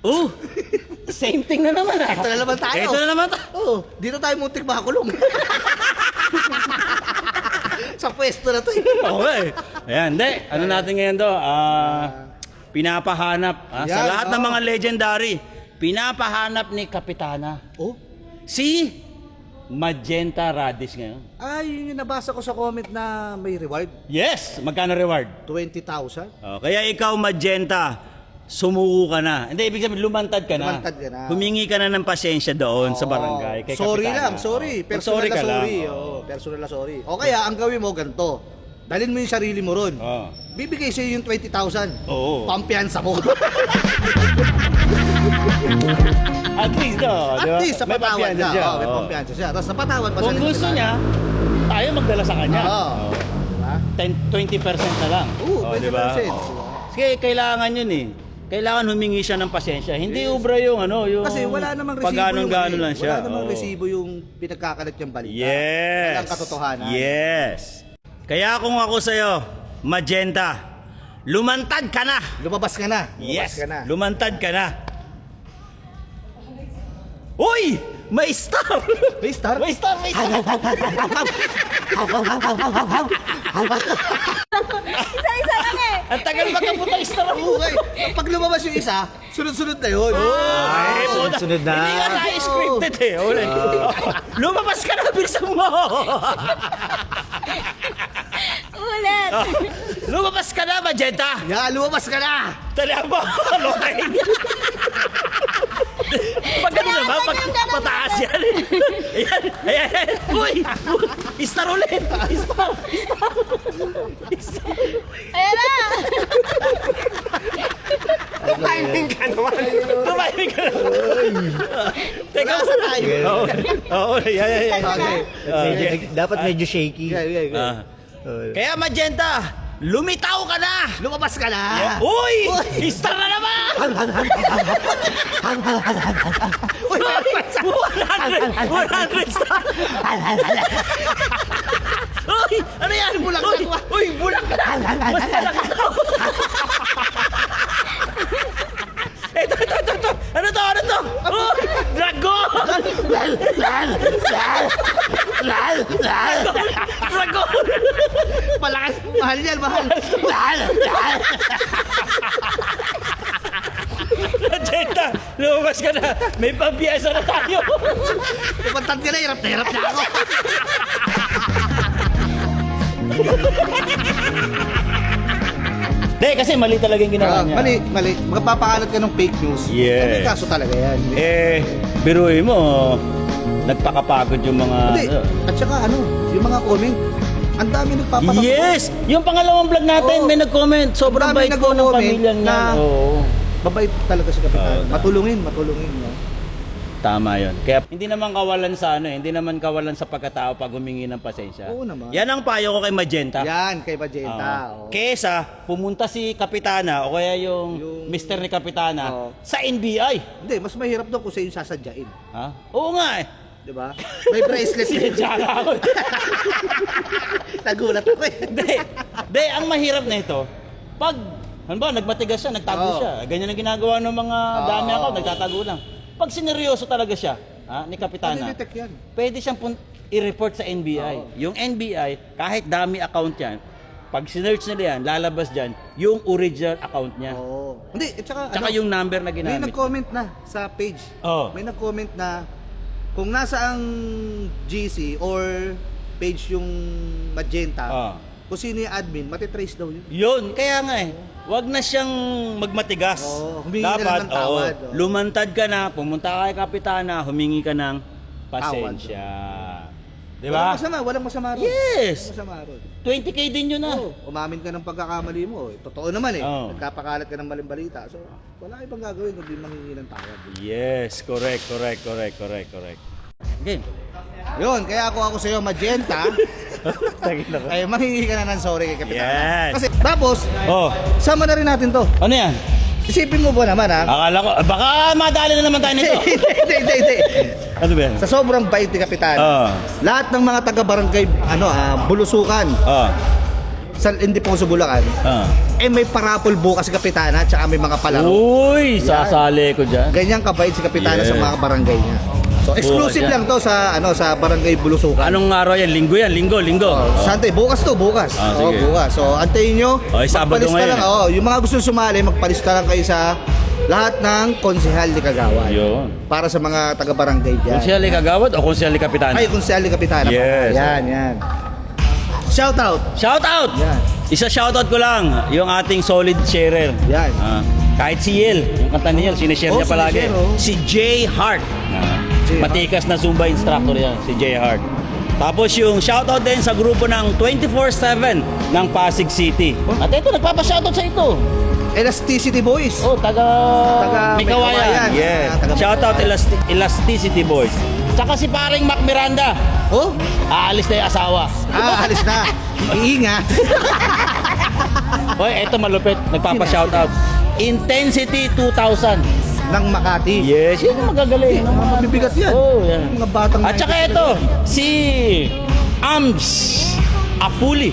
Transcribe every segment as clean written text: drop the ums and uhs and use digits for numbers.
Oh, same thing na naman ah. Ito na naman tayo. Ito na naman tayo. Oo, dito tayo muntik makakulong. Sa pwesto na to. Okay. Ayan, hindi. Ano natin ngayon do? Pinapahanap. Sa Yan, lahat ng mga legendary, pinapahanap ni Kapitana. Oh? Si Magenta Radish ngayon. Ay, yung nabasa ko sa comment na may reward. Yes! Magkano reward? 20,000. Kaya ikaw, Magenta, sumuko ka na. Hindi, ibig sabihin, lumantad ka na. Lumantad ka na. Humingi ka na ng pasensya doon sa barangay. Kay Sorry Kapitana. lang, sorry. Personal Sorry na ka lang. sorry. Oo, personal na sorry. O kaya, ang gawin mo, ganito. Dalhin mo yung sarili mo ron. Oo. Bibigay sa'yo yung 20,000. Oo. Pampiyansa mo. At least, no? At least, sa May patawad pampiyansa siya. siya. Oo, may Oo. pampiyansa siya. Tapos napatawad pa Kung gusto niya, tayo magdala sa kanya. Oo. Oo. Diba? 20% na lang. Oo, 20%. Diba? Kasi kailangan yun eh. Kailangan humingi siya ng pasensya. Hindi ubra yung ano, yung Kasi wala namang resibo pag-ganong-ganon lang siya. Wala namang Oo. resibo yung pinagkakalat niyang balita. Yes. Walang katotohanan. Yes. Kaya kung ako sa'yo, Magenta, lumantad ka na. Lumabas ka na. Lumabas Yes, ka na. lumantad ka na. Uy! May star! May star? May star! May star! Isa-isa lang eh. Ang tagal magkapunta yung star ako. Okay. Pag lumabas yung isa, sunod-sunod na yun. Ay, puta. sunod na. Hindi nga tayo scripted eh. Ulit. Lumabas ka na, bilisan mo. Ulit. Lumabas ka na, Magenta. Ya, lumabas ka na. Tala mo. Okay. Pag gano'n naman, pag pataas yan. Ayan, ayan, ayan. Uy! Star ulit. Star. Ayan na. Timing ka naman. Tumiming ka naman. Teka, Nasa tayo. Oo, oo, yan, yan, yan. Okay. Dapat medyo shaky. Kaya Magenta, lumitaw ka na. Lumabas ka na. Uy! Star na naman! Uy, 100 star! Uy! Ano yan? Bulag Uy! na. Uy! Bulag ka na! Mas malaki ako! Ito! Ano to? Ano to? Uy! Dragon! Dragon! Malakas. Mahal yan, mahal. Magenta! Lumabas ka na! May pampiyansa na tayo! Lumantad ka na, hirap na ako. Hindi, kasi mali talaga yung ginawa niya. Mali. Magpapakalat ka ng fake news. Yes. May kaso talaga yan. Biruin mo, nagpakapagod yung mga... Hindi. At saka yung mga comment, ang dami nagpapatak. Yes! Yung pangalawang vlog natin, Oo. may nag-comment. Sobrang Ang dami bait ko ng nag-comment pamilyang yan. na- Oo. Babait talaga si Kapitan. Oo. Matulungin. No? Tama yun. Kaya hindi naman kawalan sa hindi naman kawalan sa pagkatao pag humingi ng pasensya. Oo naman. Yan ang payo ko kay Magenta. Yan, kay Magenta. Oo. Oo. Kesa pumunta si Kapitana o kaya yung Mr. ni Kapitana Oo. sa NBI. Hindi, mas mahirap daw kung sa'yo yung sasadyain. Ha? Oo nga eh. Di ba? May bracelet. Sinadya ka ako. Nagulat ako eh. Hindi, ang mahirap na ito, pag, ano ba, nagmatigas siya, nagtago Oo. siya. Ganyan ang ginagawa ng mga dami ako, nagtatago lang. Pag sineryoso talaga siya, ni Kapitana, Detect yan. pwede siyang i-report sa NBI. Oo. Yung NBI, kahit dami account yan, pag sinearch nila yan, lalabas dyan, yung original account niya. Oo. Hindi, at saka, Tsaka yung number na may ginamit. nag-comment na sa page. Oo. May nag-comment na kung nasa ang GC or page yung Magenta, Oo. kung sino yung admin, matitrace daw yun. Yun, kaya nga eh. Wag na siyang magmatigas. Oo, humingi na lang Dapat, ng tawad, oo, oo. lumantad ka na, pumunta ka kay Kapitana, humingi ka ng pasensya. Di ba? Walang masama ron. Yes! Walang masama ron. 20K din yun na. Oo, umamin ka ng pagkakamali mo. Totoo naman eh. Oo. Nagkapakalat ka ng maling balita. So, wala ibang gagawin kundi manghingi ng tawad. Yes, correct. Game. Yun, kaya ako sa'yo, Magenta, ay manghingi ka na ng sorry kay Kapitan. Yes. Kasi Tapos, Oh, sama na rin natin to. ano yan? Isipin mo ba naman ha? Akala ko, baka madali na naman tayo nito. Hindi. Ano ba yan? Sa sobrang bait ni Kapitan, Oo. lahat ng mga taga-barangay, Bulusukan, Oh, sa Indiposo, Bulacan, oh. may parapol bukas si Kapitana, tsaka may mga palaro. Uy, sasali ko dyan. Ganyan kabait si Kapitana Yeah. sa mga barangay niya. So exclusive Bukas lang to sa barangay Bulusukan. Anong araw yan? Linggo yan, linggo. Sante, bukas to, bukas. Ah, Oo, sige. bukas. So antayin nyo. Okay, Sabado magpalista ngayon, lang. Yung mga gusto sumali, magpalista lang kayo sa lahat ng konsehal ni Kagawad. Yun. Para sa mga taga-barangay dyan. Konsyali Kagawad o konsyali Kapitan? Ay, konsehal ni Kapitana. Yes. Yan. Shout out. Shout out! Yan. Isa shoutout ko lang, yung ating solid sharer. Yan. Kahit si Yel, yung kanta ni Yel, sinishare niya palagi. sinishare, oh. Si Jay Hart. Jay Matikas na Zumba instructor yan, si Jay Hart. Tapos yung shoutout din sa grupo ng 24/7 ng Pasig City. At ito, nagpapa-shoutout sa ito. Elasticity Boys. Oh, taga May Kawayan. Kawayan. Yes. Taga Shoutout Elasticity Boys. Tsaka si paring Mac Miranda. Oh, Aalis na yung asawa. alis na. Iingat. Hoy, eto malupit. Nagpapa-shoutout. Intensity 2000. Ng Makati. Yes, yun yung magagaling. Mabibigat yan. Oh, yan. Mga batang At saka ito, si Ams Apuli.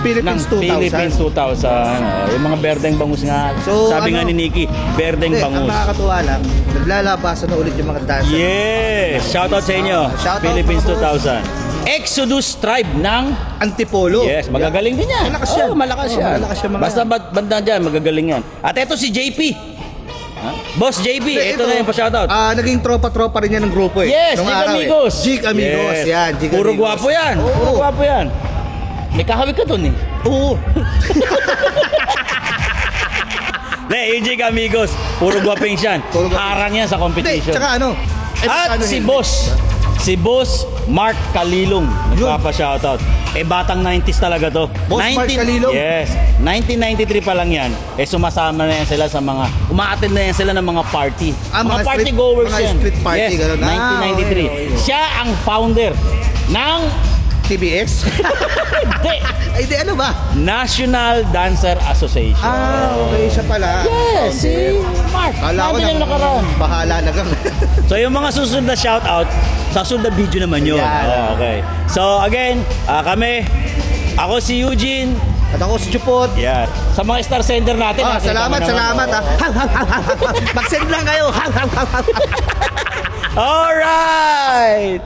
Philippines ng 2000. Philippines 2000. Yung mga berdeng bangus nga. So, Sabi nga ano? ni Nikki, berdeng Hindi, ang bangus. nakakatuwa lang, naglalabasan na ulit yung mga dancer. Yes! Shoutout sa inyo. Shoutout, Philippines mga 2000. Exodus Tribe ng Antipolo. Yes, magagaling din yan. Malakas yan. Oh, malakas yan. Malakas yan mga... Basta banda dyan, magagaling yan. At ito si JP. Boss JP, ito na yung pa-shoutout. Naging tropa-tropa rin yan ng grupo eh. Yes, Nung Jig araw Amigos. Jig Amigos, Yes. yan. Jig Puro Amigos. gwapo yan. Oo. Puro gwapo yan. May kahawig ka dun eh. Oo. Yung Jig Amigos, puro gwaping siyan. Puro gwapo. Harang yan sa Hindi, competition. tsaka At si helmet. Boss Mark Kalilong, Yun. nagpapa-shoutout. Batang 90s talaga to. Boss Mark Kalilong? Yes. 1993 pa lang yan. Sumasama na yan sila sa mga, umaattend na yan sila ng mga party. mga party street- goers mga yan. street party, yes, ganun. 1993. Okay. Siya ang founder ng TBX? Hindi, Ay, di ano ba? National Dancer Association. Okay, siya pala. Yes, si Mark. Kala ko Nandun yung nakaraan. bahala na kang. So yung mga susunod na shoutout, sa susunod na video naman yun. Yan. Oh, okay. So again, ako si Eugene. At ako si Chupot. Yan. Sa mga star sender natin. nakita Salamat, mo naman. salamat. Mag-send lang kayo. Alright!